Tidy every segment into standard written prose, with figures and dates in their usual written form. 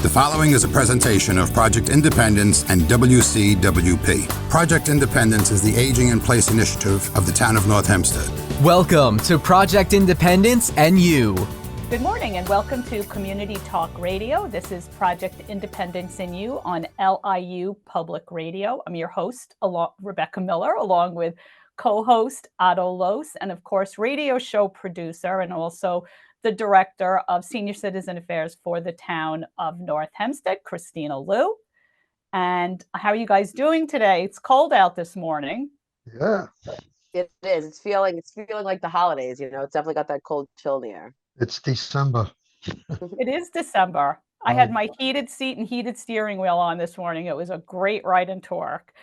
The following is a presentation of Project Independence and WCWP. Project Independence is the Aging in Place initiative of the town of North Hempstead. Welcome to Project Independence and You. Good morning and welcome to Community Talk Radio. This is Project Independence and You on LIU Public Radio. I'm your host, Rebecca Miller, along with co-host Otto Lohse, and of course, radio show producer and also the Director of Senior Citizen Affairs for the town of North Hempstead, Kristina Lew. And how are you guys doing today? It's cold out this morning. Yeah, it is. It's feeling like the holidays. You know, it's definitely got that cold chill in the air. it's December. It is December. I had my heated seat and heated steering wheel on this morning. It was a great ride into work.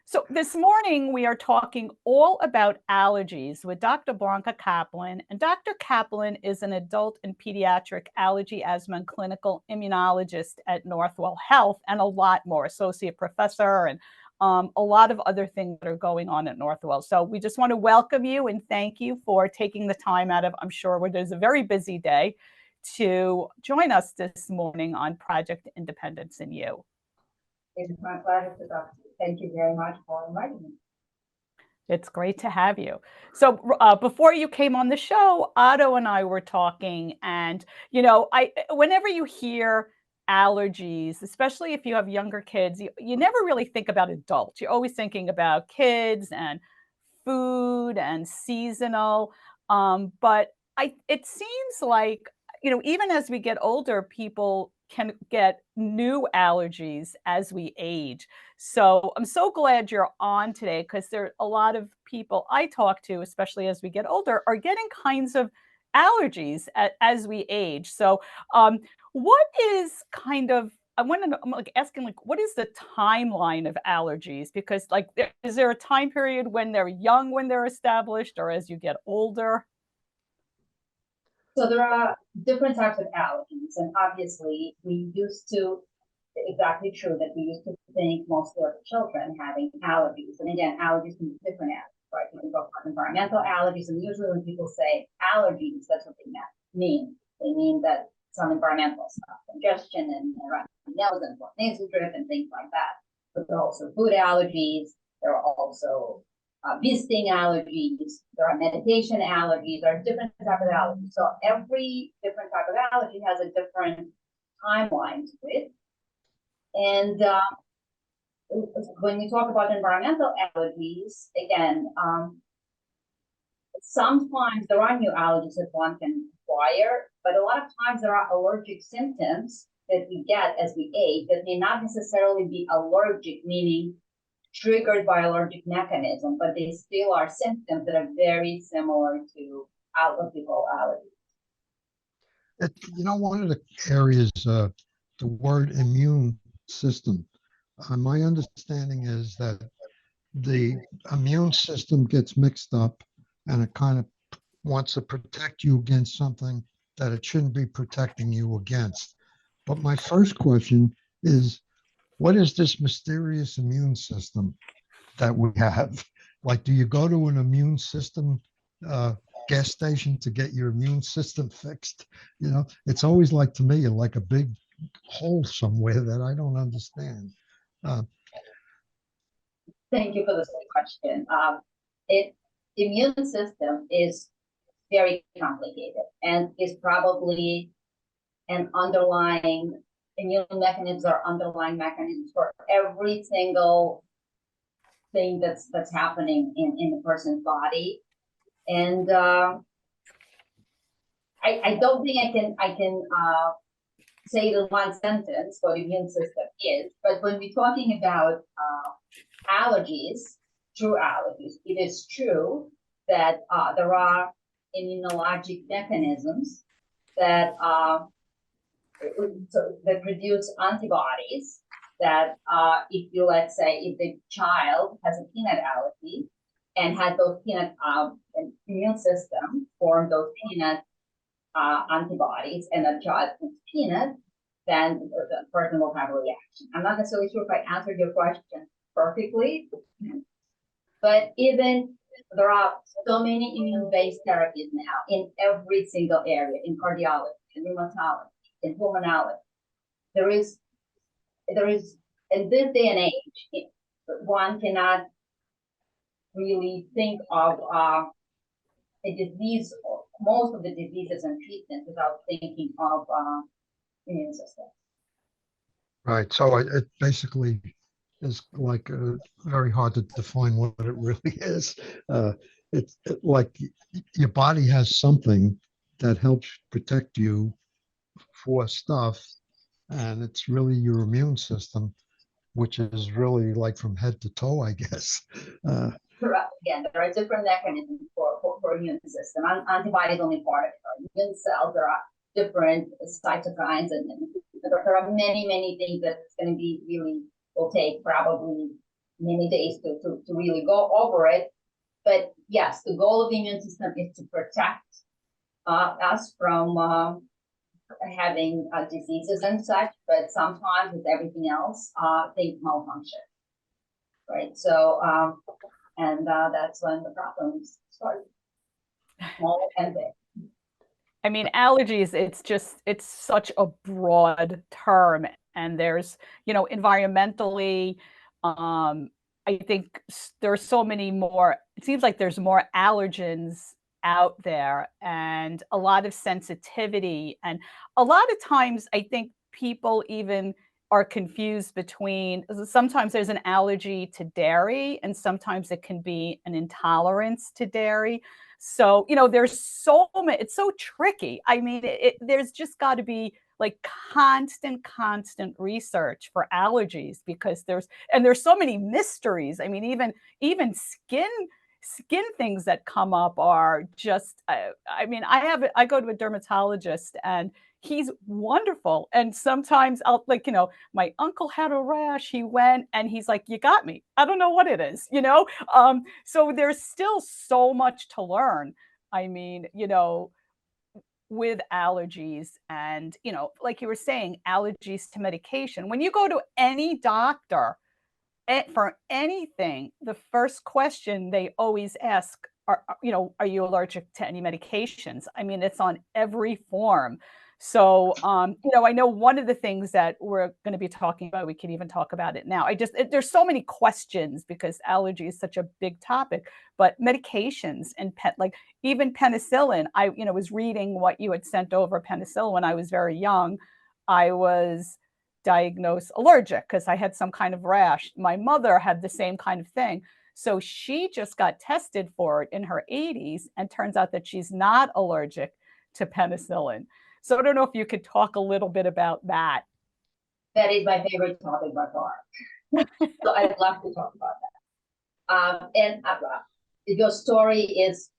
So this morning we are talking all about allergies with Dr. Blanka Kaplan. And Dr. Kaplan is an adult and pediatric allergy, asthma, and clinical immunologist at Northwell Health, and a lot more, associate professor, and a lot of other things that are going on at Northwell. So we just want to welcome you and thank you for taking the time out of, I'm sure, what is a very busy day, to join us this morning on Project Independence and You. It's my pleasure to talk to you. Thank you very much for inviting me. It's great to have you. So before you came on the show, Otto and I were talking, and whenever you hear allergies, especially if you have younger kids, you never really think about adults. You're always thinking about kids and food and seasonal. But it seems like, even as we get older, people can get new allergies as we age. So I'm so glad you're on today, because there are a lot of people I talk to, especially as we get older, are getting kinds of allergies as we age. So what is I'm asking, what is the timeline of allergies? Because is there a time period when they're young, when they're established, or as you get older? So there are different types of allergies, and obviously exactly true that we used to think mostly of children having allergies. And again, allergies can be different allergies, right? You can talk about environmental allergies, and usually when people say allergies, that's what they mean. They mean that some environmental stuff, congestion and around the nose and nasal drip and things like that. But there are also food allergies. There are also visiting allergies. There are medication allergies. There are different types of allergies. So every different type of allergy has a different timeline to it. And when we talk about environmental allergies, again, sometimes there are new allergies that one can acquire, but a lot of times there are allergic symptoms that we get as we age that may not necessarily be allergic, meaning triggered by allergic mechanism, but they still are symptoms that are very similar to allergical allergies. One of the areas, the word immune system, my understanding is that the immune system gets mixed up and it kind of wants to protect you against something that it shouldn't be protecting you against. But my first question is, what is this mysterious immune system that we have? Do you go to an immune system gas station to get your immune system fixed? It's always to me, like a big hole somewhere that I don't understand. Thank you for this question. Immune system is very complicated and is probably an underlying immune mechanisms or underlying mechanisms for every single thing that's happening in the person's body. And I don't think I can say it in one sentence what immune system is, but when we're talking about allergies, true allergies, it is true that there are immunologic mechanisms that produce antibodies that let's say if the child has a peanut allergy and has those peanut immune system form those peanut antibodies, and the child eats peanut, then the person will have a reaction. I'm not necessarily sure if I answered your question perfectly, but even there are so many immune-based therapies now in every single area, in cardiology, in rheumatology, in pulmonology. there is in this day and age, one cannot really think of a disease, or most of the diseases and treatments, without thinking of immune system. Right. So it basically is like very hard to define what it really is. It's like your body has something that helps protect you for stuff, and it's really your immune system, which is really like from head to toe, I guess. Correct. Again, there are different mechanisms for immune system. Antibodies only part of it. Our immune cells, there are different cytokines, and there are many things that it's going to be really, will take probably many days to really go over it. But yes, the goal of the immune system is to protect us from having diseases and such, but sometimes with everything else, they malfunction, right? So, and that's when the problems start, small and big. I mean, allergies, it's such a broad term. And there's, environmentally, I think there's so many more, it seems like there's more allergens out there, and a lot of sensitivity. And a lot of times I think people even are confused between, sometimes there's an allergy to dairy, and sometimes it can be an intolerance to dairy. So, there's so many, it's so tricky. I mean, there's just got to be like constant research for allergies, because there's so many mysteries. I mean, even skin things that come up are just, I mean, I go to a dermatologist, and he's wonderful. And sometimes I'll, like, my uncle had a rash, he went and he's like, you got me, I don't know what it is, so there's still so much to learn. I mean, with allergies, and like you were saying, allergies to medication. When you go to any doctor for anything, the first question they always ask are you allergic to any medications? I mean, it's on every form. So, I know one of the things that we're going to be talking about, we can even talk about it now. There's so many questions, because allergy is such a big topic, but medications and like even penicillin. I, was reading what you had sent over penicillin when I was very young. I was diagnosed allergic because I had some kind of rash. My mother had the same kind of thing. So she just got tested for it in her 80s, and turns out that she's not allergic to penicillin. So I don't know if you could talk a little bit about that. That is my favorite topic by far. So I'd love to talk about that. And your story is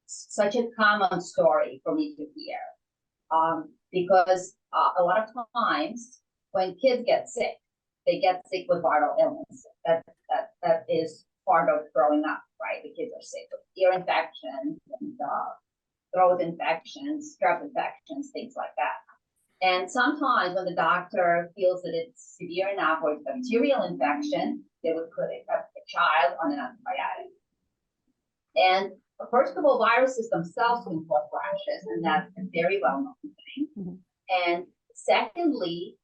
such a common story for me to hear, because a lot of times when kids get sick, they get sick with viral illness. That is part of growing up, right? The kids are sick with ear infections and throat infections, strep infections, things like that. And sometimes when the doctor feels that it's severe enough, or it's a bacterial infection, they would put a child on an antibiotic. And first of all, viruses themselves can cause rashes, and that's a very well-known thing. Mm-hmm. And secondly,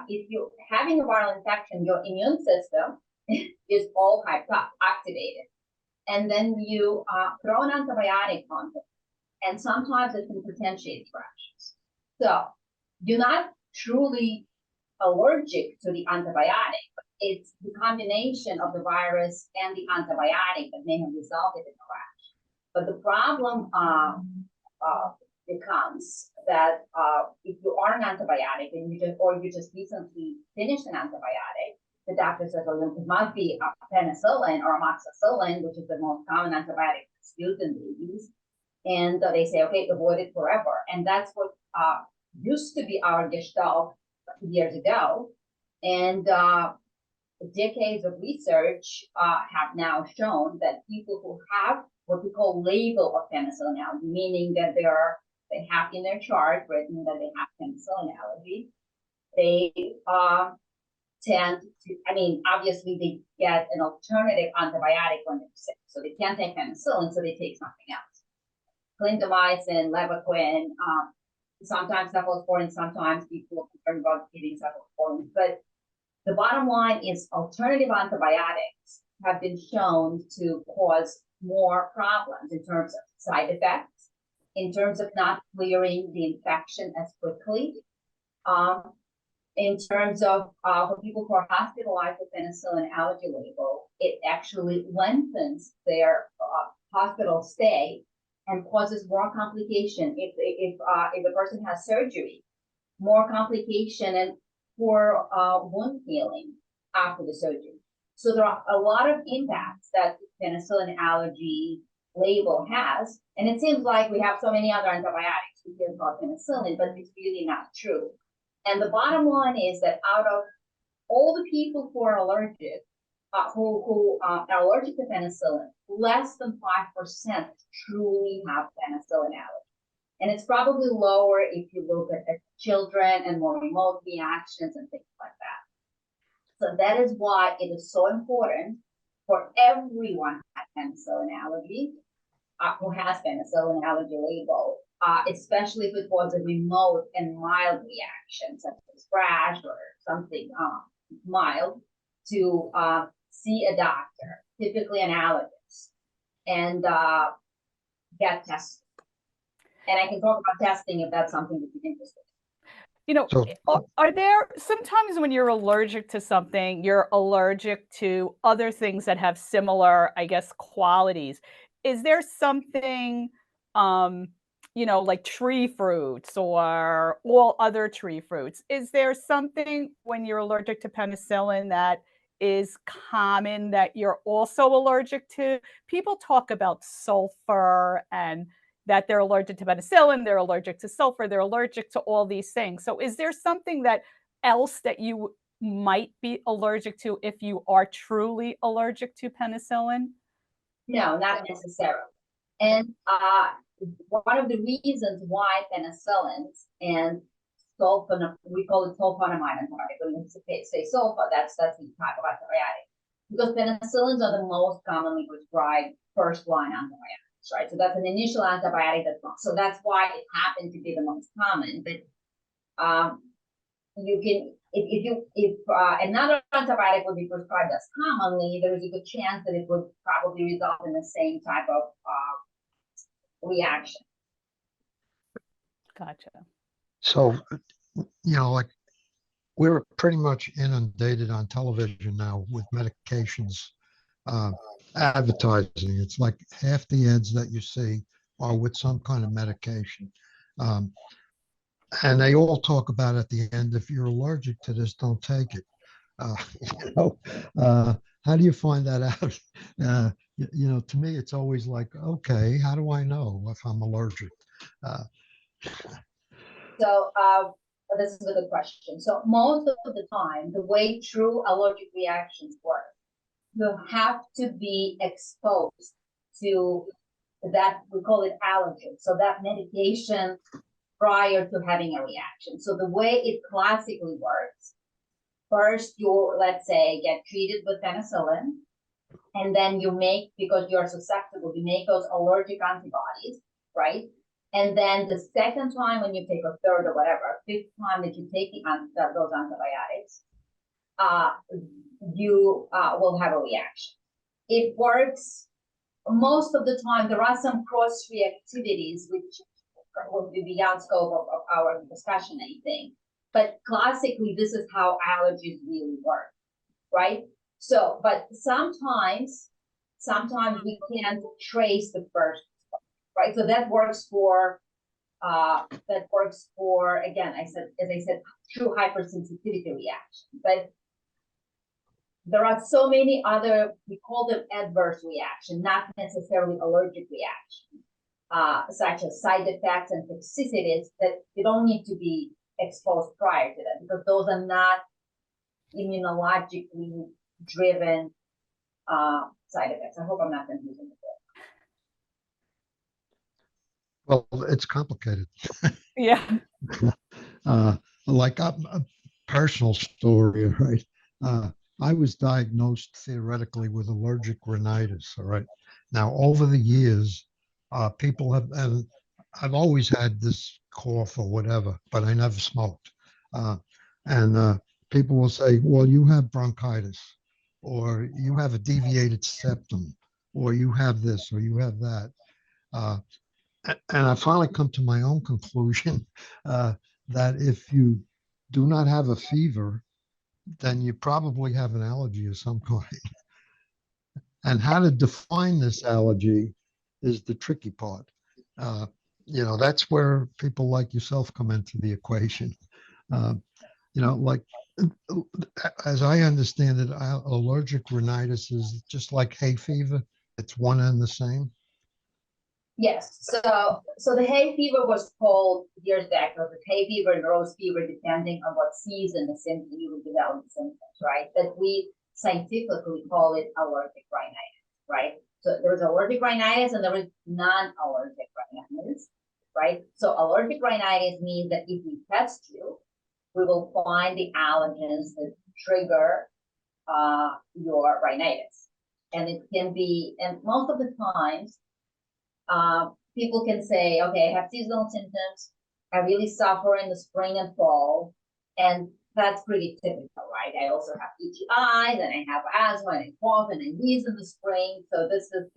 if you're having a viral infection, your immune system is all hyped up, activated. And then you throw an antibiotic on it, and sometimes it can potentiate rashes. So you're not truly allergic to the antibiotic, but it's the combination of the virus and the antibiotic that may have resulted in a rash. But the problem becomes that if you are an antibiotic and you just recently finished an antibiotic, the doctor says, well, it must be a penicillin or amoxicillin, which is the most common antibiotic that's used in babies. And they say, okay, avoid it forever. And that's what used to be our gestalt years ago. And decades of research have now shown that people who have what we call label of penicillin allergy, meaning that they have in their chart written that they have penicillin allergy, they tend to, I mean, obviously they get an alternative antibiotic when they're sick. So they can't take penicillin, so they take something else. Clindamycin, levaquin, sometimes cephalosporin, sometimes people are concerned about giving cephalosporin bottom line is alternative antibiotics have been shown to cause more problems in terms of side effects, in terms of not clearing the infection as quickly, in terms of for people who are hospitalized with penicillin allergy label, it actually lengthens their hospital stay and causes more complication if the person has surgery, more complication and poor wound healing after the surgery. So there are a lot of impacts that penicillin allergy label has, and it seems like we have so many other antibiotics we hear about penicillin, but it's really not true. And the bottom line is that out of all the people who are allergic, who are allergic to penicillin, less than 5% truly have penicillin allergy. And it's probably lower if you look at children and more remote reactions and things like that. So that is why it is so important for everyone who has penicillin allergy, who has penicillin allergy label, especially if it was a remote and mild reaction, such as rash or something mild, to see a doctor, typically an allergist, and get tested. And I can talk about testing if that's something that you're interested in. You know, are there sometimes when you're allergic to something, you're allergic to other things that have similar, I guess, qualities? Is there something, you know, like tree fruits or all other tree fruits? Is there something when you're allergic to penicillin that is common that you're also allergic to? People talk about sulfur and that they're allergic to penicillin, they're allergic to sulfur, they're allergic to all these things. So is there something that else that you might be allergic to if you are truly allergic to penicillin? No, not necessarily. And one of the reasons why penicillins and sulfon, we call it sulfonamide antibiotic. When you say sulfa, that's the type of antibiotic. Because penicillins are the most commonly prescribed first-line antibiotics. Right, so that's an initial antibiotic. So that's why it happened to be the most common. But you can, if another antibiotic would be prescribed as commonly, there is a good chance that it would probably result in the same type of reaction. Gotcha. So, you know, like we're pretty much inundated on television now with medications. Advertising. It's like half the ads that you see are with some kind of medication. And they all talk about at the end, if you're allergic to this, don't take it. You know, how do you find that out? You know, to me, it's always like, okay, how do I know if I'm allergic? So this is a good question. So most of the time, the way true allergic reactions work, you have to be exposed to that, we call it allergen, so that medication prior to having a reaction. So the way it classically works, first you, let's say, get treated with penicillin, and then you make, because you're susceptible, you make those allergic antibodies, right? And then the second time when you take, a third or whatever, fifth time that you take those antibiotics, you will have a reaction. It works most of the time. There are some cross reactivities which would be beyond scope of our discussion, I think. But classically, this is how allergies really work, right? So, but sometimes we can't trace the first, right? So that works for again, as I said, true hypersensitivity reaction. But there are so many other, we call them adverse reaction, not necessarily allergic reaction, such as side effects and toxicities that you don't need to be exposed prior to that, because those are not immunologically driven side effects. I hope I'm not confusing it. Well, it's complicated. Yeah. Like a personal story, right? I was diagnosed theoretically with allergic rhinitis. All right. Now, over the years, people have, and I've always had this cough or whatever, but I never smoked. And people will say, well, you have bronchitis, or you have a deviated septum, or you have this, or you have that. Uh, and I finally come to my own conclusion that if you do not have a fever, then you probably have an allergy of some kind. And how to define this allergy is the tricky part. Uh, that's where people like yourself come into the equation. Uh, like as I understand it, allergic rhinitis is just like hay fever. It's one and the same. Yes. So the hay fever was called years back. It was hay fever and rose fever, depending on what season the symptom you would develop the symptoms, right? But we scientifically call it allergic rhinitis, right? So there is allergic rhinitis and there is non-allergic rhinitis, right? So allergic rhinitis means that if we test you, we will find the allergens that trigger your rhinitis. And it can be, and most of the times, people can say, okay, I have seasonal symptoms. I really suffer in the spring and fall. And that's pretty typical, right? I also have itchy eyes and I have asthma and I cough and I wheeze in the spring. So this is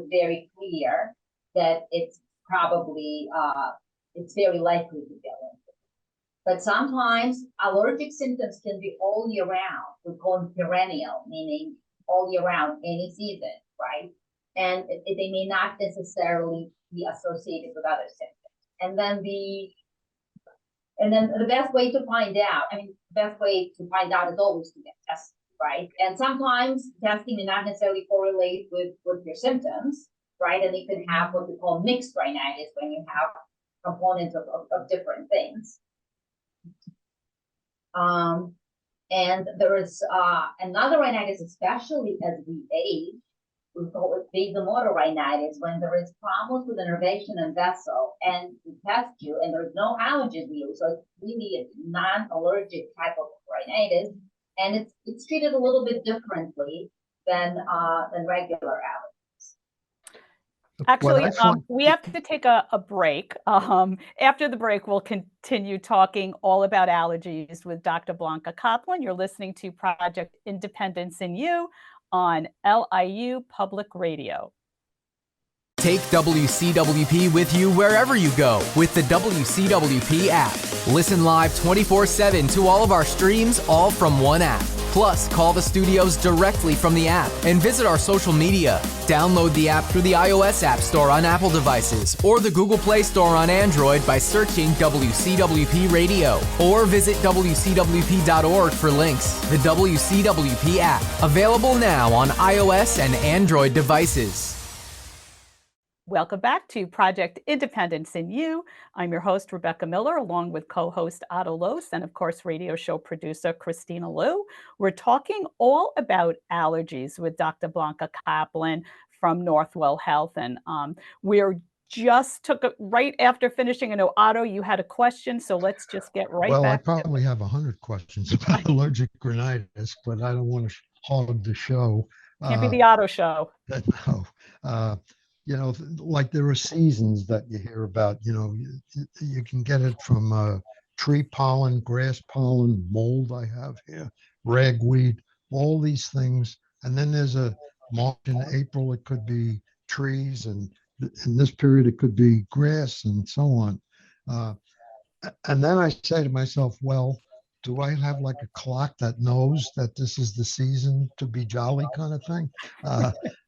very clear that it's probably, it's very likely to get into. But sometimes allergic symptoms can be all year round. We call them perennial, meaning all year round, any season, right? And they may not necessarily be associated with other symptoms. And then the best way to find out, the best way to find out is always to get tested, right? And sometimes testing may not necessarily correlate with your symptoms, right? And you can have what we call mixed rhinitis when you have components of different things. And there is another rhinitis, especially as we age. We call it vasomotor rhinitis, when there is problems with innervation and vessel, and we test you, and there's no allergen to you, so it's really a non-allergic type of rhinitis, and it's treated a little bit differently than regular allergies. Actually, we have to take a break. After the break, we'll continue talking all about allergies with Dr. Blanka Kaplan. You're listening to Project Independence in You on LIU Public Radio. Take WCWP with you wherever you go with the WCWP app. Listen live 24/7 to all of our streams, all from one app. Plus, call the studios directly from the app and visit our social media. Download the app through the iOS App Store on Apple devices or the Google Play Store on Android by searching WCWP Radio, or visit WCWP.org for links. The WCWP app, available now on iOS and Android devices. Welcome back to Project Independence in You. I'm your host, Rebecca Miller, along with co-host Otto Lohse and, of course, radio show producer Kristina Lew. We're talking all about allergies with Dr. Blanka Kaplan from Northwell Health. And we're just right after finishing. I know, Otto, you had a question, so let's just get right back. Well, I probably have 100 questions about allergic rhinitis, but I don't want to hog the show. Can't be the Otto show. No. Like there are seasons that you hear about, you can get it from tree pollen, grass pollen, mold I have here, ragweed, all these things. And then there's a March and April, it could be trees, and in this period, it could be grass and so on. And then I say to myself, well, do I have like a clock that knows that this is the season to be jolly kind of thing?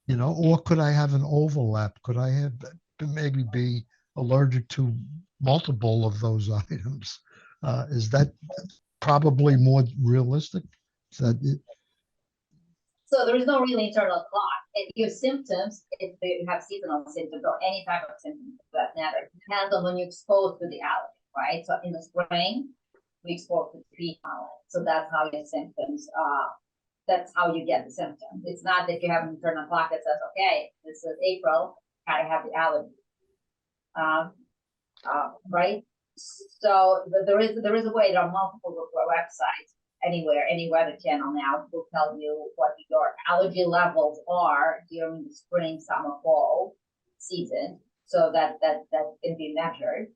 Or could I have an overlap? Could I have maybe be allergic to multiple of those items? Is that probably more realistic? Is that it? So there is no really internal clock. Your symptoms, if you have seasonal symptoms or any type of symptoms for that matter, depends on when you're exposed to the allergy, right? So in the spring, we expose to tree pollen. So that's how your symptoms that's how you get the symptoms. It's not that you have an internal clock that says, okay, this is April, gotta have the allergy. Right? So there is a way. There are multiple websites anywhere, any weather channel now will tell you what your allergy levels are during the spring, summer, fall season, so that can be measured.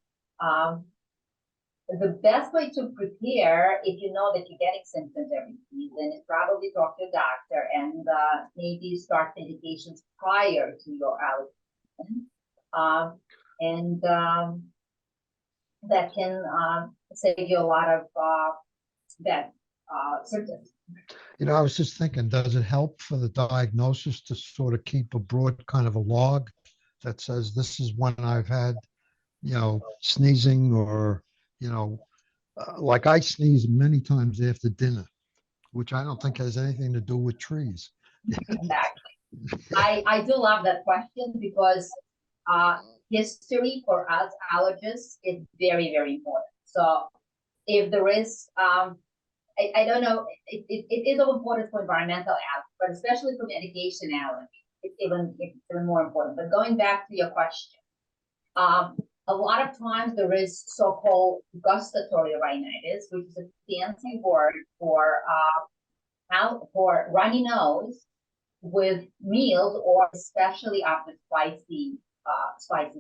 the best way to prepare, if you know that you're getting symptoms every season, is probably talk to a doctor and maybe start medications prior to your allergy. And that can save you a lot of bad symptoms. You know, I was just thinking, does it help for the diagnosis to sort of keep a broad kind of a log that says this is when I've had, you know, sneezing or, you know, like I sneeze many times after dinner, which I don't think has anything to do with trees. Exactly. I do love that question because history for us allergists is very, very important. So if there is, I don't know, it is of importance for environmental allergy, but especially for medication allergy, it's even more important. But going back to your question, a lot of times there is so-called gustatory rhinitis, which is a fancy word for runny nose with meals or especially after spicy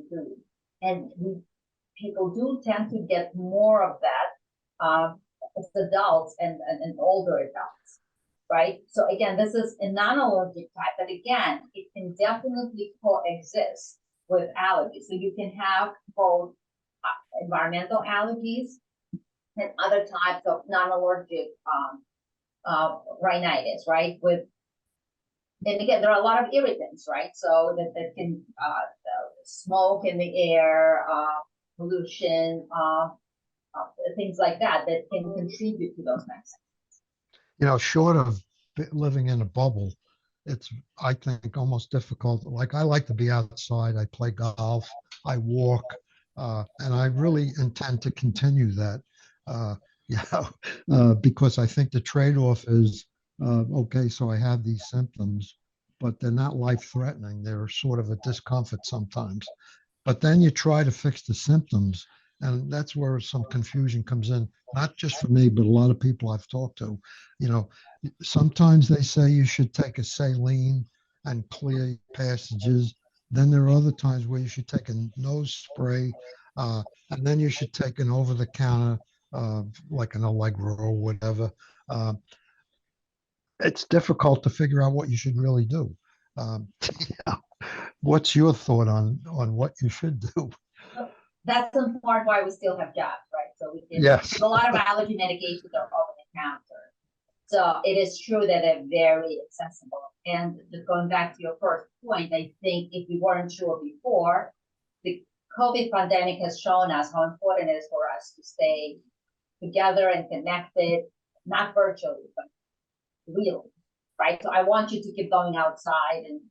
food. And people do tend to get more of that as adults and older adults, right? So again, this is a non-allergic type, but again, it can definitely coexist with allergies. So you can have both environmental allergies and other types of non-allergic rhinitis, right? And again, there are a lot of irritants, right? So that can smoke in the air, pollution, things like that can contribute to those types. You know, short of living in a bubble, it's, I think, almost difficult. Like I like to be outside. I play golf, I walk, and I really intend to continue that. Because I think the trade-off is, okay, so I have these symptoms, but they're not life-threatening. They're sort of a discomfort sometimes. But then you try to fix the symptoms, and that's where some confusion comes in, not just for me, but a lot of people I've talked to. You know, sometimes they say you should take a saline and clear passages. Then there are other times where you should take a nose spray, and then you should take an over-the-counter, like an Allegra or whatever. It's difficult to figure out what you should really do. Yeah. What's your thought on what you should do? That's in part why we still have jobs, right? So we can, Yes. a lot of allergy medications are over the counter. So it is true that they're very accessible. And just going back to your first point, I think if we weren't sure before, the COVID pandemic has shown us how important it is for us to stay together and connected, not virtually, but really, right? So I want you to keep going outside and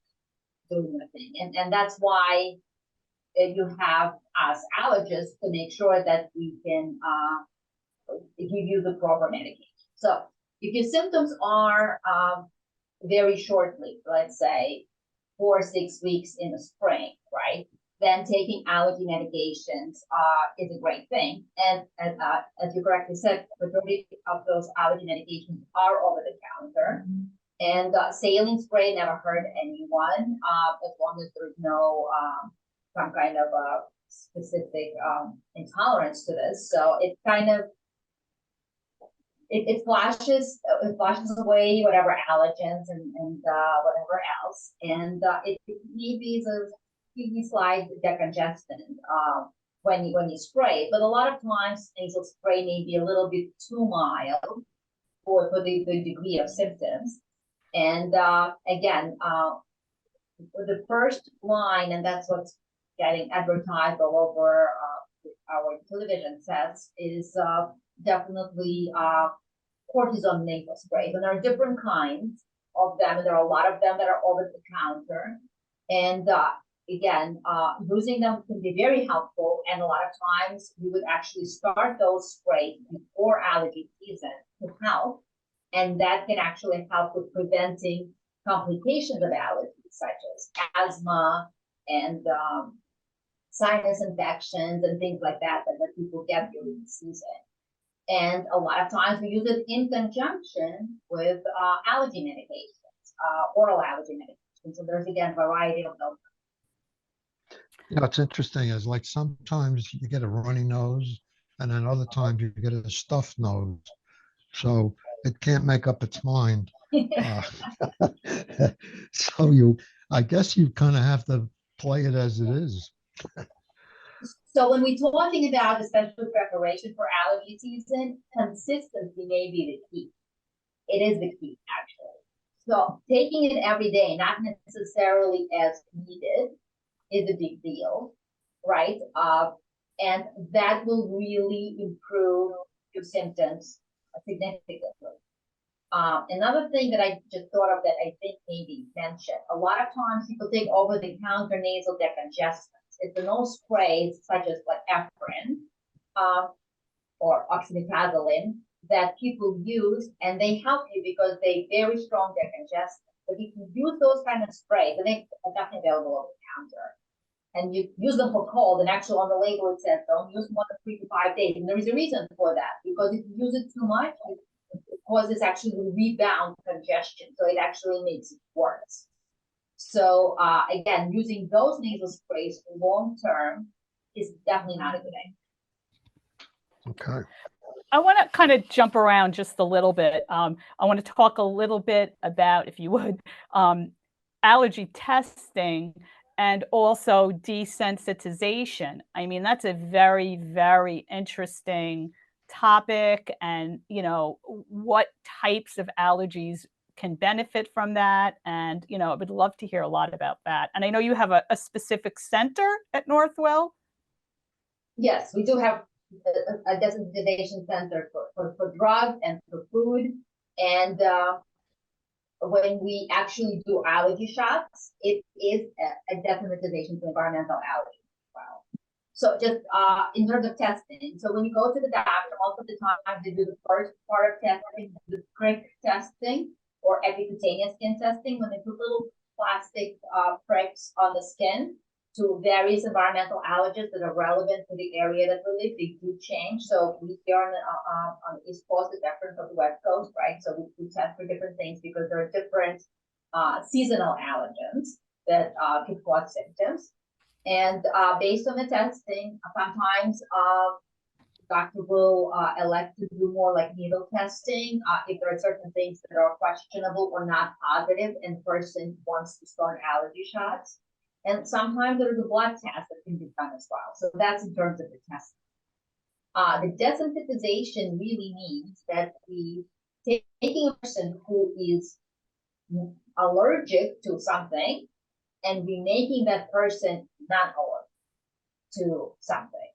doing your thing. And that's why you have us allergists to make sure that we can give you the proper medication. So if your symptoms are very shortly, let's say 4 or 6 weeks in the spring, right? Then taking allergy medications is a great thing. And as you correctly said, the majority of those allergy medications are over the counter. And saline spray never hurt anyone as long as there's no some kind of specific intolerance to this. So it kind of it flashes away whatever allergens and whatever else, and it maybe is a slight decongestant when you spray. But a lot of times nasal spray may be a little bit too mild for the degree of symptoms. And again, the first line, and that's what's getting advertised all over our television sets, is definitely cortisone nasal spray. And there are different kinds of them, and there are a lot of them that are over the counter. And again, using them can be very helpful. And a lot of times we would actually start those sprays before allergy season to help. And that can actually help with preventing complications of allergies, such as asthma and sinus infections and things like that people get during the season. And a lot of times we use it in conjunction with allergy medications, oral allergy medications. So there's, again, a variety of those. You know, it's interesting is like sometimes you get a runny nose and then other times you get a stuffed nose. So it can't make up its mind. Uh, so I guess you kind of have to play it as it is. So when we're talking about especially preparation for allergy season, consistency may be the key. It is the key, actually. So taking it every day, not necessarily as needed, is a big deal, right? And that will really improve your symptoms significantly. Another thing that I just thought of that I think maybe mentioned, a lot of times people take over-the-counter nasal decongestants. It's the nose sprays such as like Efferin or oxymetazoline that people use, and they help you because they very strong decongestants. But if you use those kind of sprays, and they are definitely available over the counter, and you use them for cold, and actually on the label it says don't use more than 3 to 5 days. And there is a reason for that, because if you use it too much, it causes actually rebound congestion. So it actually makes it worse. So again, using those nasal sprays long term is definitely not a good idea. Okay. I want to kind of jump around just a little bit. I want to talk a little bit about, if you would, allergy testing and also desensitization. I mean, that's a very, very interesting topic, and what types of allergies can benefit from that. And I would love to hear a lot about that. And I know you have a specific center at Northwell. Yes, we do have a desensitization center for drugs and for food. And when we actually do allergy shots, it is a desensitization to environmental allergies as well. So just in terms of testing, so when you go to the doctor, most of the time they do the first part of testing, the prick testing or epicutaneous skin testing, when they put little plastic pricks on the skin to various environmental allergens that are relevant to the area that we live. They do change. So we here on the East Coast is different from the West Coast, right? So we test for different things because there are different seasonal allergens that can cause symptoms. And based on the testing, sometimes doctor will elect to do more like needle testing if there are certain things that are questionable or not positive and the person wants to start allergy shots. And sometimes there's a blood test that can be done as well. So that's in terms of the testing. The desensitization really means that we taking a person who is allergic to something and we making that person not allergic to something.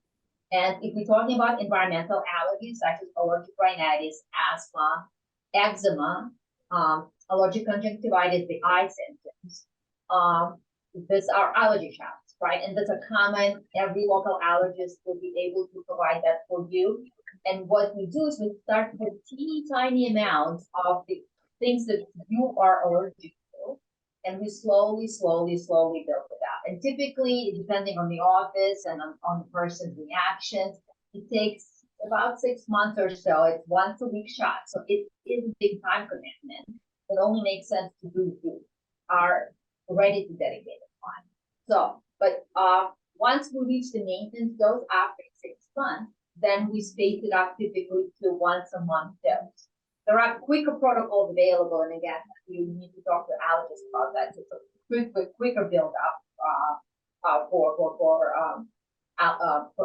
And if we're talking about environmental allergies such as allergic rhinitis, asthma, eczema, allergic conjunctivitis, the eye symptoms, these are allergy shots, right? And that's a common, every local allergist will be able to provide that for you. And what we do is we start with teeny tiny amounts of the things that you are allergic to, and we slowly build it up. And typically, depending on the office and on the person's reactions, it takes about 6 months or so. It's once a week shot. So it is a big time commitment. It only makes sense to do if you are ready to dedicate it on. So, but once we reach the maintenance dose after 6 months, then we space it out typically to once a month dose. There are quicker protocols available, and again, you need to talk to allergists about that. It's a quicker build up for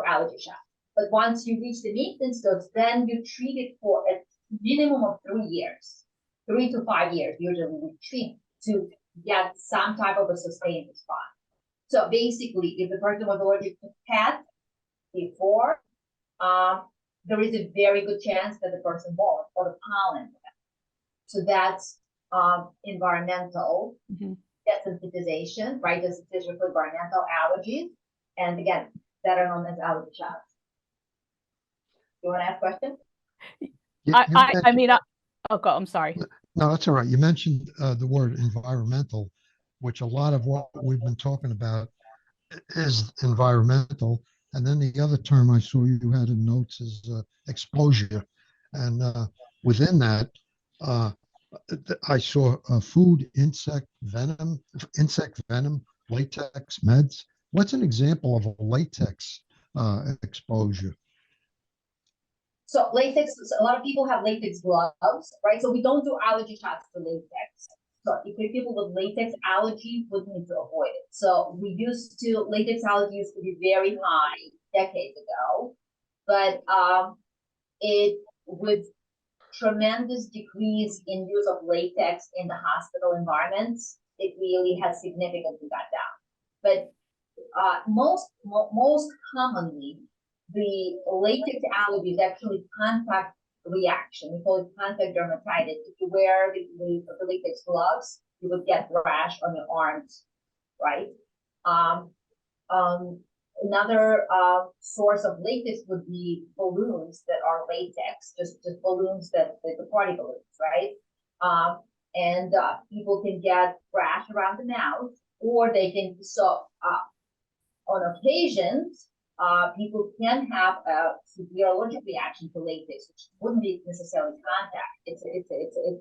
allergy shots. But once you reach the maintenance dose, then you treat it for a minimum of 3 years, 3 to 5 years. Usually we treat to get some type of a sustained response. So basically, if the person was allergic to cat before, there is a very good chance that the person won't, or the pollen. So that's environmental desensitization, right? Desensitization for environmental allergies. And again, that are known as allergy shots. You want to ask a question? I'm sorry. No, that's all right. You mentioned the word environmental, which a lot of what we've been talking about is environmental. And then the other term I saw you had in notes is exposure. And within that, I saw food, insect venom, latex, meds. What's an example of a latex exposure? So latex, so a lot of people have latex gloves, right? So we don't do allergy shots for latex. So if people with latex allergy would need to avoid it. So latex allergy used to be very high decades ago, but it with tremendous decrease in use of latex in the hospital environments, it really has significantly got down. But most commonly, the latex allergy is actually contact reaction. We call it contact dermatitis. If you wear the latex gloves, you would get rash on your arms, right? Another source of latex would be balloons that are latex, just balloons the party balloons, right? And people can get rash around the mouth, or they can on occasions, people can have a severe allergic reaction to latex, which wouldn't be necessarily contact. It's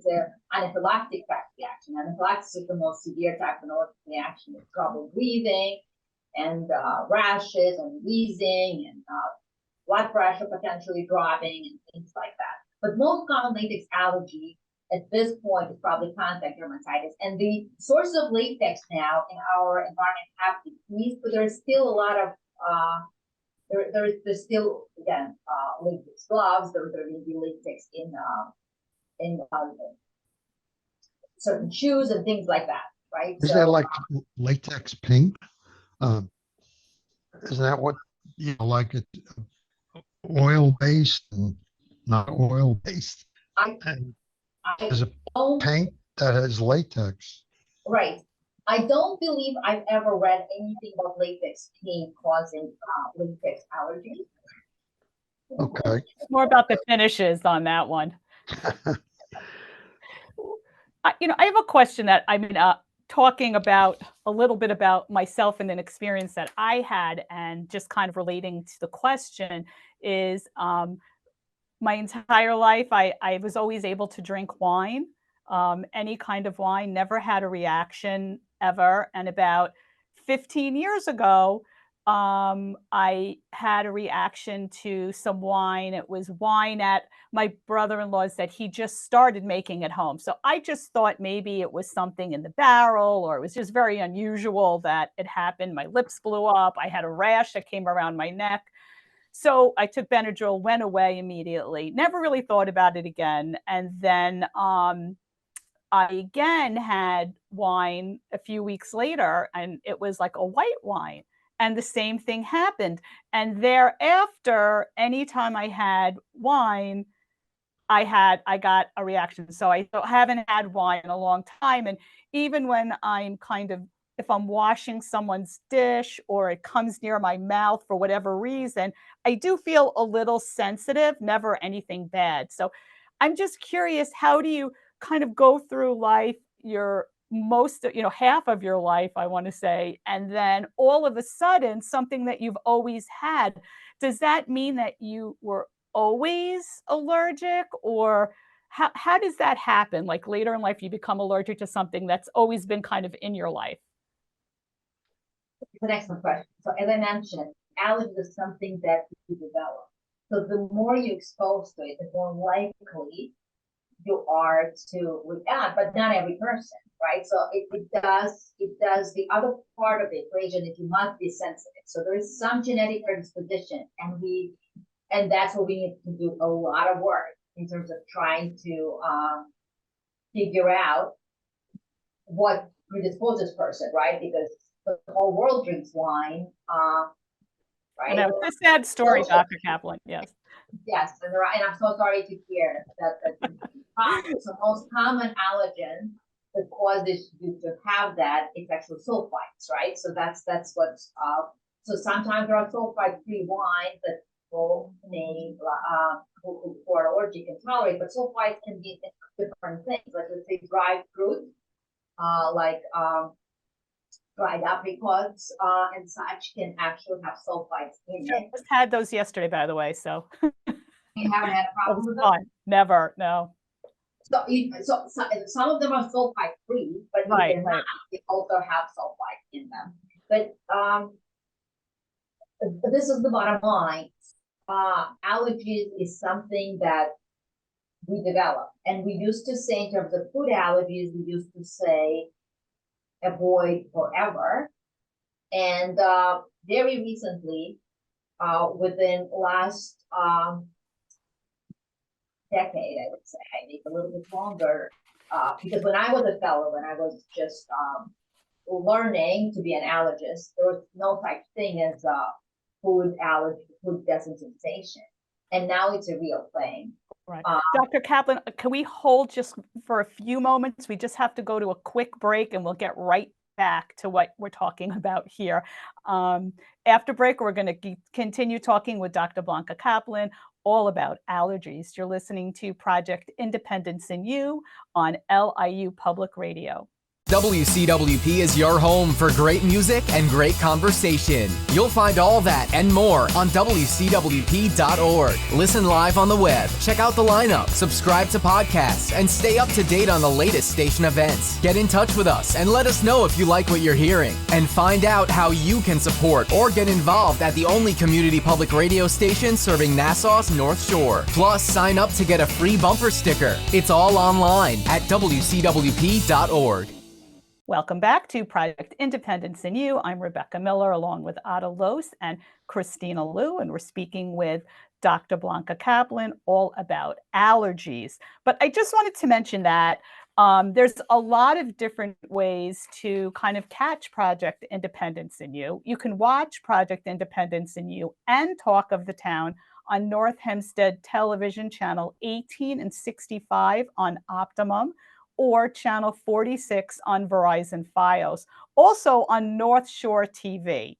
a anaphylactic type reaction. Anaphylaxis is the most severe type of allergic reaction. It's trouble breathing, and rashes, and wheezing, and blood pressure potentially dropping, and things like that. But most common latex allergy at this point is probably contact dermatitis. And the sources of latex now in our environment have decreased, but there's still a lot of there's still, again, latex gloves. There may be latex in certain shoes and things like that, right? Is there like latex paint? Is that what, like it oil-based and not oil-based? There's a paint that has latex. Right. I don't believe I've ever read anything about latex paint causing latex allergy. Okay. More about the finishes on that one. I have a question that talking about a little bit about myself and an experience that I had, and just kind of relating to the question is, my entire life, I was always able to drink wine, any kind of wine, never had a reaction ever. And about 15 years ago, I had a reaction to some wine. It was wine at my brother-in-law's that he just started making at home. So I just thought maybe it was something in the barrel, or it was just very unusual that it happened. My lips blew up. I had a rash that came around my neck. So I took Benadryl, went away immediately, never really thought about it again. And then I again had wine a few weeks later, and it was like a white wine. And the same thing happened. And thereafter, anytime I had wine, I got a reaction. So I haven't had wine in a long time. And even when if I'm washing someone's dish or it comes near my mouth for whatever reason, I do feel a little sensitive, never anything bad. So I'm just curious, how do you kind of go through life, half of your life, I want to say, and then all of a sudden, something that you've always had, does that mean that you were always allergic, or how does that happen? Like later in life, you become allergic to something that's always been kind of in your life? It's an excellent question. So as I mentioned, allergy is something that you develop. So the more you expose to it, the more likely you are to react, but not every person, right? So it does the other part of the equation is you must be sensitive. So there is some genetic predisposition, and that's what we need to do a lot of work in terms of trying to figure out what predisposes person, right? Because the whole world drinks wine, right? I know, it's a sad story, Dr. Kaplan. Yes. Yes, and I'm so sorry to hear that. So most common allergen that causes you to have that is actually sulfites, right? So that's what's so sometimes there are sulfite-free wines that people may who are allergic and tolerate, but sulfites can be different things. Like let's say dried fruit, like dried apricots and such can actually have sulfites in it. I just had those yesterday, by the way, so. You haven't had a problem with them? Never, no. So some of them are sulfite free, but if they're not, they also have sulfite in them. But this is the bottom line. allergies is something that we develop. And we used to say, in terms of food allergies, we used to say avoid forever. And very recently, within last decade, I would say, maybe a little bit longer, because when I was a fellow, when I was just learning to be an allergist, there was no such thing as food allergy, food desensitization. And now it's a real thing. Right. Dr. Kaplan, can we hold just for a few moments? We just have to go to a quick break and we'll get right back to what we're talking about here. After break, we're going to continue talking with Dr. Blanka Kaplan all about allergies. You're listening to Project Independence in You on LIU Public Radio. WCWP is your home for great music and great conversation. You'll find all that and more on WCWP.org. Listen live on the web, check out the lineup, subscribe to podcasts, and stay up to date on the latest station events. Get in touch with us and let us know if you like what you're hearing. And find out how you can support or get involved at the only community public radio station serving Nassau's North Shore. Plus, sign up to get a free bumper sticker. It's all online at WCWP.org. Welcome back to Project Independence in You. I'm Rebecca Miller along with Otto Lohse and Kristina Lew, and we're speaking with Dr. Blanka Kaplan all about allergies. But I just wanted to mention that there's a lot of different ways to kind of catch Project Independence in You. You can watch Project Independence in You and Talk of the Town on North Hempstead Television Channel 18 and 65 on Optimum, or channel 46 on Verizon Fios. Also on North Shore TV.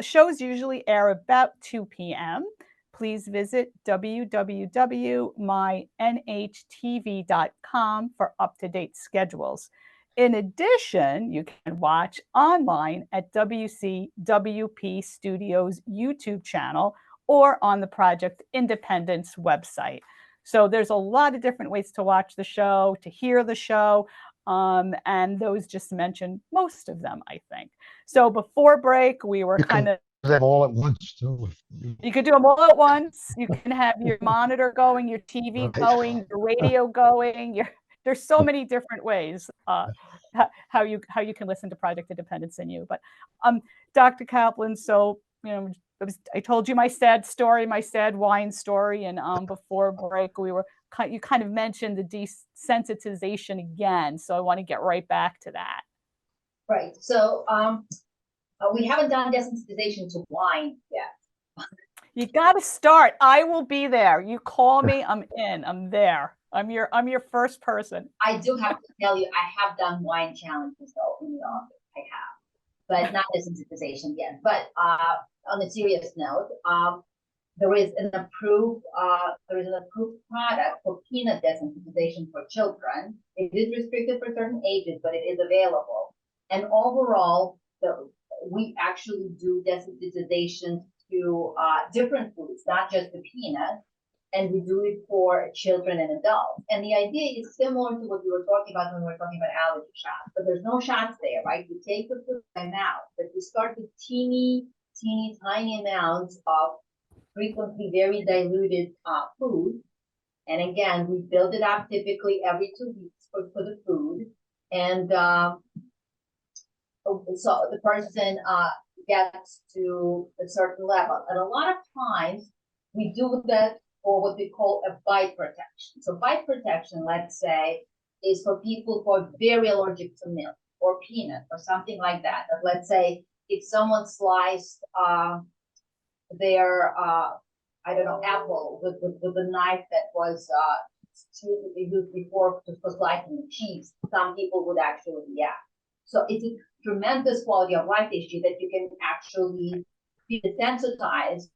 Shows usually air about 2 p.m. Please visit www.myNHTV.com for up-to-date schedules. In addition, you can watch online at WCWP Studios YouTube channel or on the Project Independence website. So there's a lot of different ways to watch the show, to hear the show, and those just mentioned most of them, I think. So before break, we were kind of them all at once too. You could do them all at once. You can have your monitor going, your TV going, your radio going. There's so many different ways how you can listen to Project Independence in You. But Dr. Kaplan, so I told you my sad wine story, and before break you kind of mentioned the desensitization again. So I want to get right back to that. Right. So we haven't done desensitization to wine yet. You got to start. I will be there. You call me, I'm in. I'm there. I'm your first person. I do have to tell you, I have done wine challenges though in the office. I have, but not desensitization yet. But on a serious note, there is an approved product for peanut desensitization for children. It is restricted for certain ages, but it is available. And overall, we actually do desensitization to different foods, not just the peanut, and we do it for children and adults. And the idea is similar to what we were talking about when we were talking about allergy shots, but there's no shots there, right? You take the food by mouth, but you start with teeny tiny amounts of frequently very diluted food. And again, we build it up typically every 2 weeks for the food. And so the person gets to a certain level. And a lot of times we do that for what we call a bite protection. So bite protection, let's say, is for people who are very allergic to milk or peanut or something like that. But let's say if someone sliced their apple with a knife that was used before for slicing cheese, some people would actually react. So it's a tremendous quality of life issue that you can actually be desensitized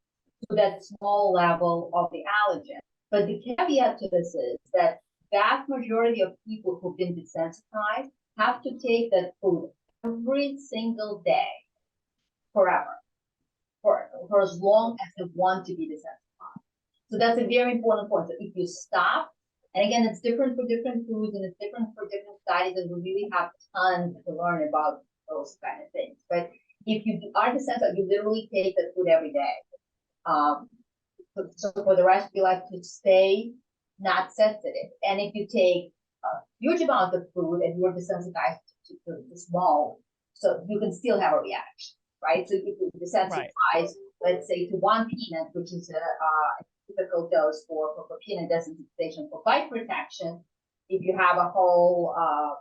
to that small level of the allergen. But the caveat to this is that vast majority of people who've been desensitized have to take that food every single day forever, for as long as they want to be desensitized. So that's a very important point. So if you stop, and again, it's different for different foods and it's different for different studies, and we really have tons to learn about those kind of things. But if you are desensitized, you literally take that food every day. So for the rest of your life to stay not sensitive. And if you take a huge amount of food and you're desensitized to small, so you can still have a reaction, right? So if you desensitize, let's say, to one peanut, which is a typical dose for peanut desensitization for bite protection, if you have a whole,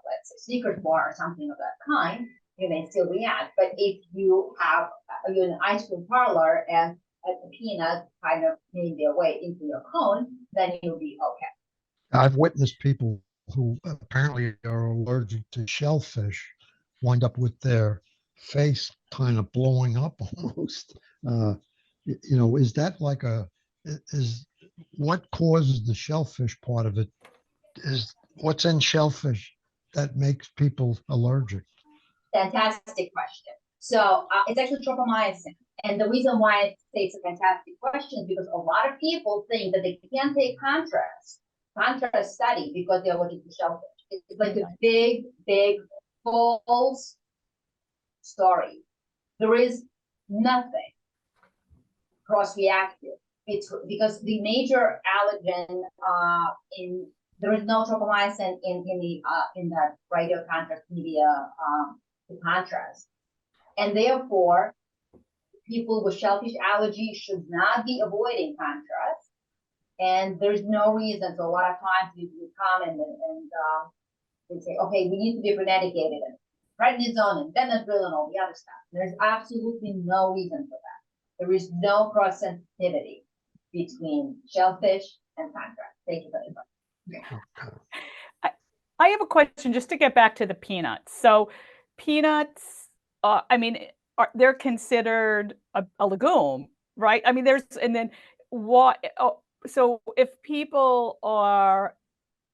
let's say, Snickers bar or something of that kind, you may still react. But if you have, you're in an ice cream parlor and a peanut kind of made their way into your cone, then you'll be okay. I've witnessed people who apparently are allergic to shellfish wind up with their face kind of blowing up almost. Is that like is what causes the shellfish part of it? Is what's in shellfish that makes people allergic? Fantastic question. So it's actually tropomyosin. And the reason why I say it's a fantastic question is because a lot of people think that they can't take contrast study because they're allergic to shellfish. It's like a big, big false story. There is nothing cross-reactive because the major allergen there is no tropomyosin in the radio contrast media to contrast, and therefore people with shellfish allergy should not be avoiding contrast. And there's no reason. So a lot of times you come and they say, okay, we need to be medicated and prednisone and Benadryl and all the other stuff. There's absolutely no reason for that. There is no cross sensitivity between shellfish and contrast. Thank you very much. I have a question just to get back to the peanuts. So peanuts, they're considered a legume, right? I mean, so if people are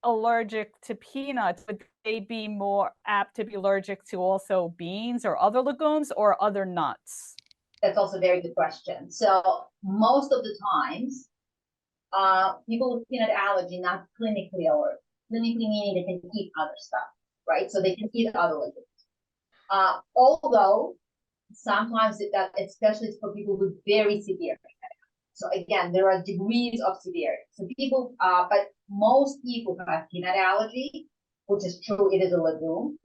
allergic to peanuts, would they be more apt to be allergic to also beans or other legumes or other nuts? That's also a very good question. So most of the times, people with peanut allergy, not clinically allergic, clinically meaning they can eat other stuff, right? So they can eat other legumes. Although sometimes especially for people with very severe peanut allergy. So again, there are degrees of severity. So people, but most people who have peanut allergy, which is true, it is a legume.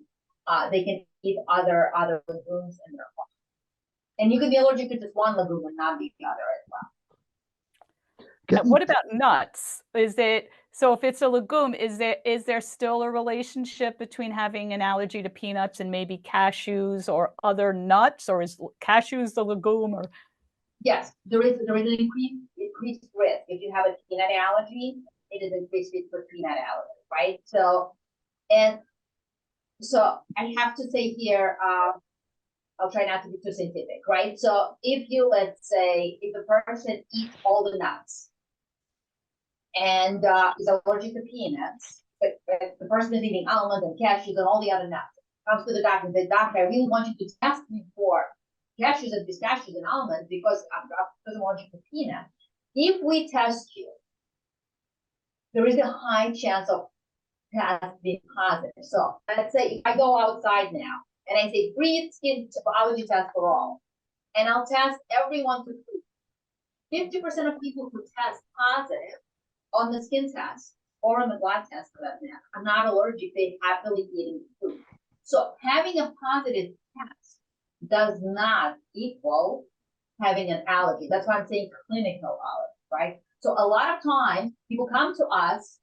They can eat other legumes in their body. And you can be allergic to just one legume and not the other as well. What about nuts? So if it's a legume, is there still a relationship between having an allergy to peanuts and maybe cashews or other nuts, or is cashews the legume? Or yes, there is an increased risk if you have a peanut allergy. It is increased risk for peanut allergy, right? So I have to say here, I'll try not to be too scientific, right? So if let's say, if the person eats all the nuts and is allergic to peanuts, but the person is eating almonds and cashews and all the other nuts, comes to the doctor and says, doctor, I really want you to test me for cashews and pistachios and almonds because I'm allergic to peanuts. If we test you, there is a high chance of test being positive. So let's say if I go outside now, and I say, free skin allergy test for all. And I'll test everyone for food. 50% of people who test positive on the skin test or on the blood test for that matter are not allergic. They're happily eating food. So having a positive test does not equal having an allergy. That's why I'm saying clinical allergy, right? So a lot of times people come to us,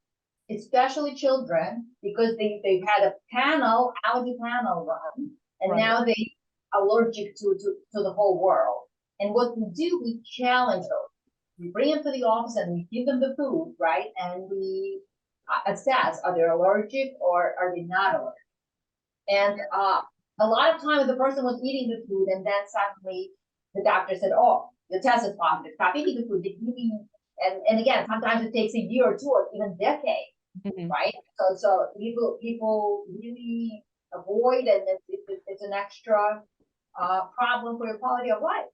especially children, because they've had a allergy panel run, and now they're allergic to the whole world. And what we do, we challenge them. We bring them to the office and we give them the food, right? And we assess, are they allergic or are they not allergic? And a lot of times the person was eating the food and then suddenly the doctor said, oh, the test is positive. Stop eating the food. And again, sometimes it takes a year or two or even decades. Mm-hmm. Right, so people really avoid, and it's an extra problem for your quality of life.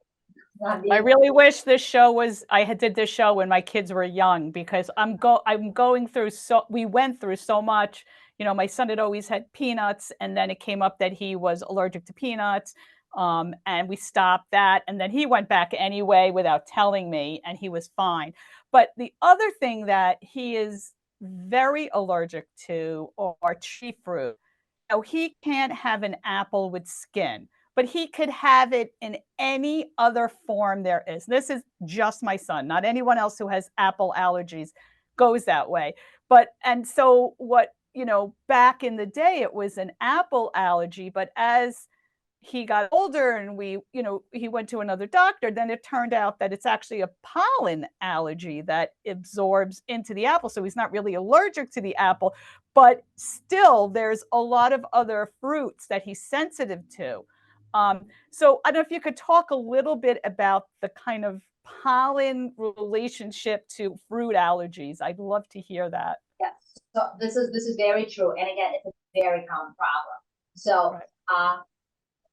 I really wish this show was. did this show when my kids were young because I'm going through we went through so much. My son had always had peanuts, and then it came up that he was allergic to peanuts. And we stopped that. And then he went back anyway without telling me, and he was fine. But the other thing that he is very allergic to are tree fruit. So he can't have an apple with skin, but he could have it in any other form there is. This is just my son, not anyone else who has apple allergies goes that way. But, and so what, back in the day, it was an apple allergy, but as he got older and he went to another doctor, then it turned out that it's actually a pollen allergy that absorbs into the apple. So he's not really allergic to the apple, but still there's a lot of other fruits that he's sensitive to. So I don't know if you could talk a little bit about the kind of pollen relationship to fruit allergies. I'd love to hear that. Yes. So this is very true. And again, it's a very common problem. So right.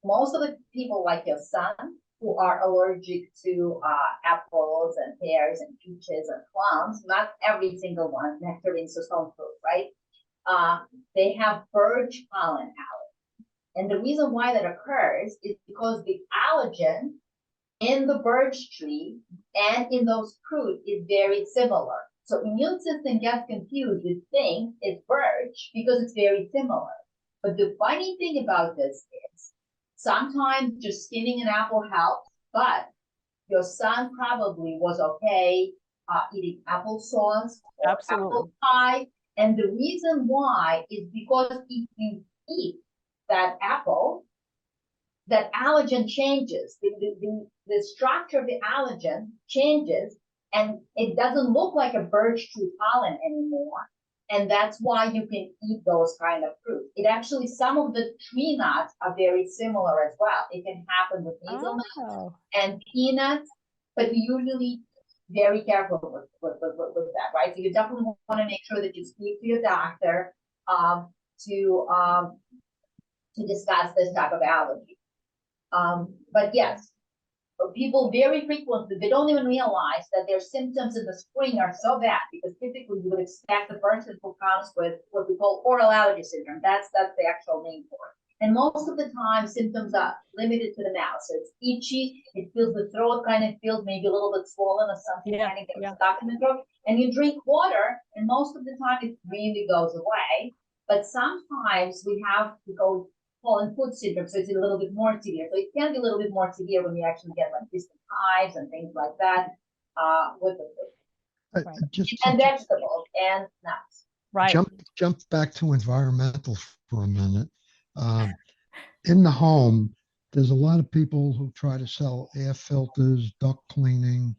Most of the people like your son who are allergic to apples and pears and peaches and plums, not every single one, nectarines or stone fruit, right? They have birch pollen allergy. And the reason why that occurs is because the allergen in the birch tree and in those fruit is very similar. So immune system gets confused with things it's birch because it's very similar. But the funny thing about this is sometimes just skinning an apple helps, but your son probably was okay eating applesauce or apple pie. And the reason why is because if you eat that apple, that allergen changes. The structure of the allergen changes, and it doesn't look like a birch tree pollen anymore. And that's why you can eat those kind of fruits. It actually, some of the tree nuts are very similar as well. It can happen with hazelnuts and peanuts, but you usually very careful with that, right? So you definitely want to make sure that you speak to your doctor to discuss this type of allergy. But yes, people very frequently, they don't even realize that their symptoms in the spring are so bad, because typically you would expect the person who comes with what we call oral allergy syndrome. That's the actual name for it. And most of the time, symptoms are limited to the mouth. So it's itchy, it feels the throat kind of feels maybe a little bit swollen or something kind of gets stuck in the throat. And you drink water, and most of the time it really goes away. But sometimes we have to go pollen food syndrome, so it's a little bit more severe. So it can be a little bit more severe when you actually get like distant hives and things like that with the food. And vegetables and nuts. Right. Jump back to environmental for a minute. In the home, there's a lot of people who try to sell air filters, duct cleaning,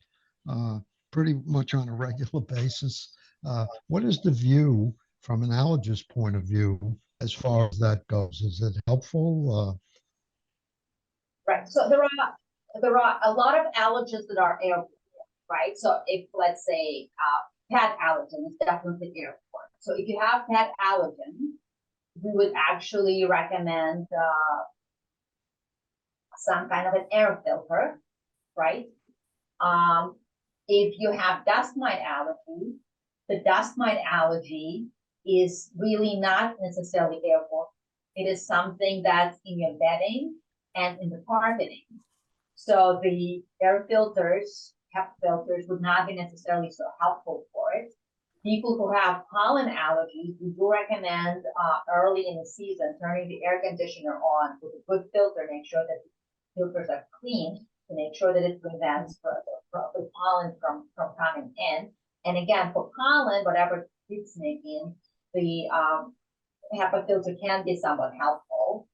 pretty much on a regular basis. What is the view from an allergist point of view as far as that goes? Is it helpful? Right. So there are a lot of allergens that are airborne, right? So if, let's say, pet allergen is definitely airborne. So if you have pet allergen, we would actually recommend some kind of an air filter, right? If you have dust mite allergy, the dust mite allergy is really not necessarily airborne. It is something that's in your bedding and in the carpeting. So the air filters, HEPA filters, would not be necessarily so helpful for it. People who have pollen allergies, we do recommend early in the season turning the air conditioner on with a good filter, make sure that the filters are clean to make sure that it prevents the pollen from coming in. And again, for pollen, whatever it's making, the HEPA filter can be somewhat helpful.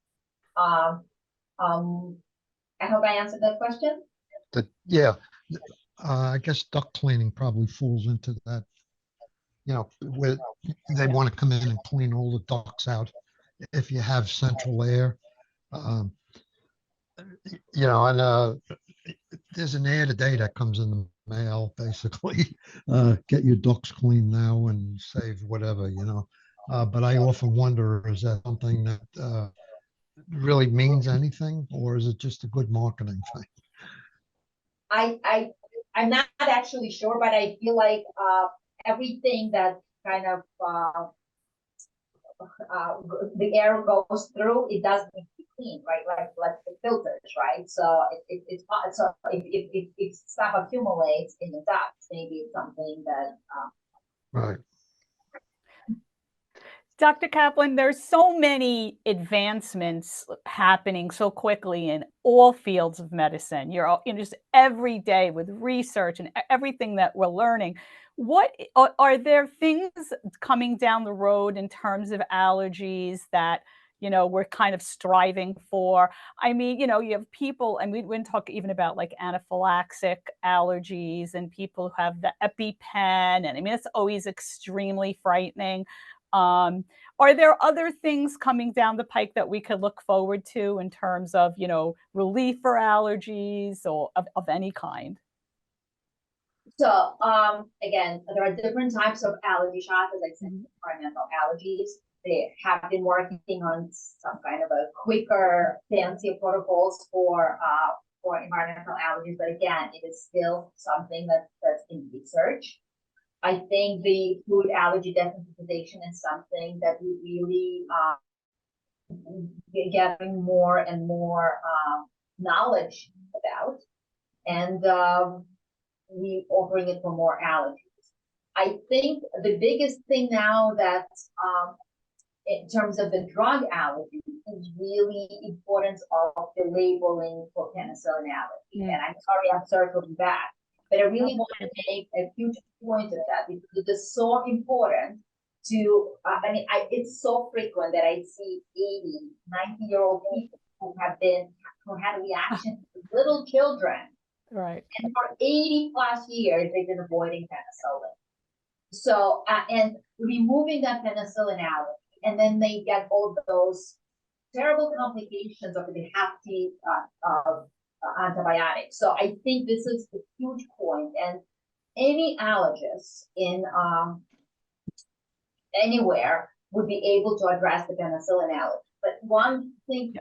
I hope I answered that question. I guess duct cleaning probably falls into that. Where they want to come in and clean all the ducts out if you have central air. And there's an ad today that comes in the mail, basically, get your ducts clean now and save whatever, but I often wonder, is that something that really means anything, or is it just a good marketing thing? I'm not actually sure, but I feel like everything that kind of the air goes through, it does need to be clean, right? Like the filters, right? So it's so if stuff accumulates in the ducts, maybe it's something that Right. Dr. Kaplan, there's so many advancements happening so quickly in all fields of medicine. Just every day with research and everything that we're learning. What are there things coming down the road in terms of allergies that we're kind of striving for? I mean, you have people, and we didn't talk even about like anaphylaxis allergies and people who have the EpiPen, and I mean it's always extremely frightening. Are there other things coming down the pike that we could look forward to in terms of, relief for allergies or of any kind? So again, there are different types of allergy shots, as I said, environmental allergies. They have been working on some kind of a quicker, fancier protocols for environmental allergies, but again, it is still something that's in research. I think the food allergy desensitization is something that we really getting more and more knowledge about, and we offering it for more allergies. I think the biggest thing now that in terms of the drug allergy is really importance of the labeling for penicillin allergy. And I'm sorry I'm circling back, but I really want to make a huge point of that because it is so important to, it's so frequent that I see 80, 90-year-old people who had a reaction to little children. Right. And for 80 plus years, they've been avoiding penicillin. So, and removing that penicillin allergy, and then they get all those terrible complications of the hefty antibiotics. So I think this is a huge point, and any allergist in anywhere would be able to address the penicillin allergy. But one thing,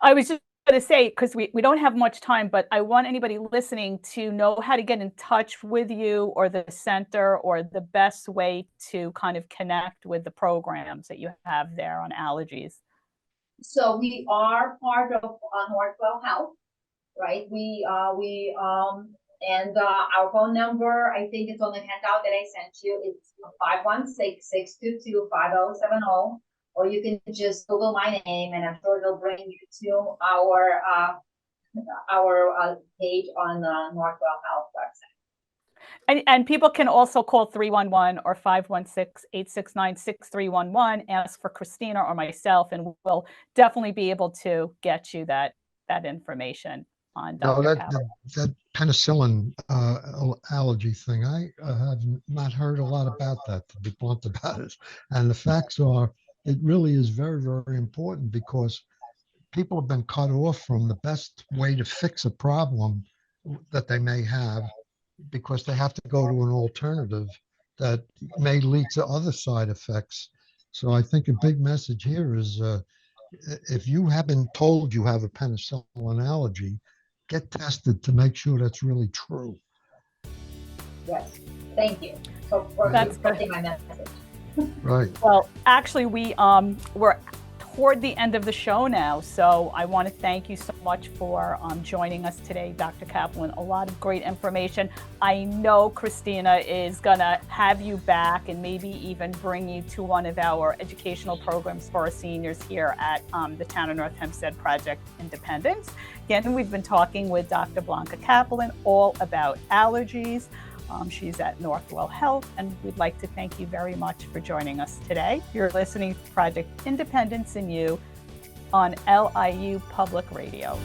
I was just going to say, because we don't have much time, but I want anybody listening to know how to get in touch with you or the center or the best way to kind of connect with the programs that you have there on allergies. So we are part of Northwell Health, right? And our phone number, I think it's on the handout that I sent you. It's 516-622-5070. Or you can just Google my name, and I'm sure they'll bring you to our page on the Northwell Health website. And people can also call 311 or 516-869-6311, ask for Kristina or myself, and we'll definitely be able to get you that information on Dr. Kaplan. That penicillin allergy thing, I have not heard a lot about that, to be blunt about it. And the facts are, it really is very, very important because people have been cut off from the best way to fix a problem that they may have because they have to go to an alternative that may lead to other side effects. So I think a big message here is if you have been told you have a penicillin allergy, get tested to make sure that's really true. Yes, thank you. So that's my message. Right. Well, actually, we're toward the end of the show now, so I want to thank you so much for joining us today, Dr. Kaplan. A lot of great information. I know Kristina is going to have you back and maybe even bring you to one of our educational programs for our seniors here at the Town of North Hempstead Project Independence. Again, we've been talking with Dr. Blanka Kaplan all about allergies. She's at Northwell Health, and we'd like to thank you very much for joining us today. You're listening to Project Independence in You on LIU Public Radio.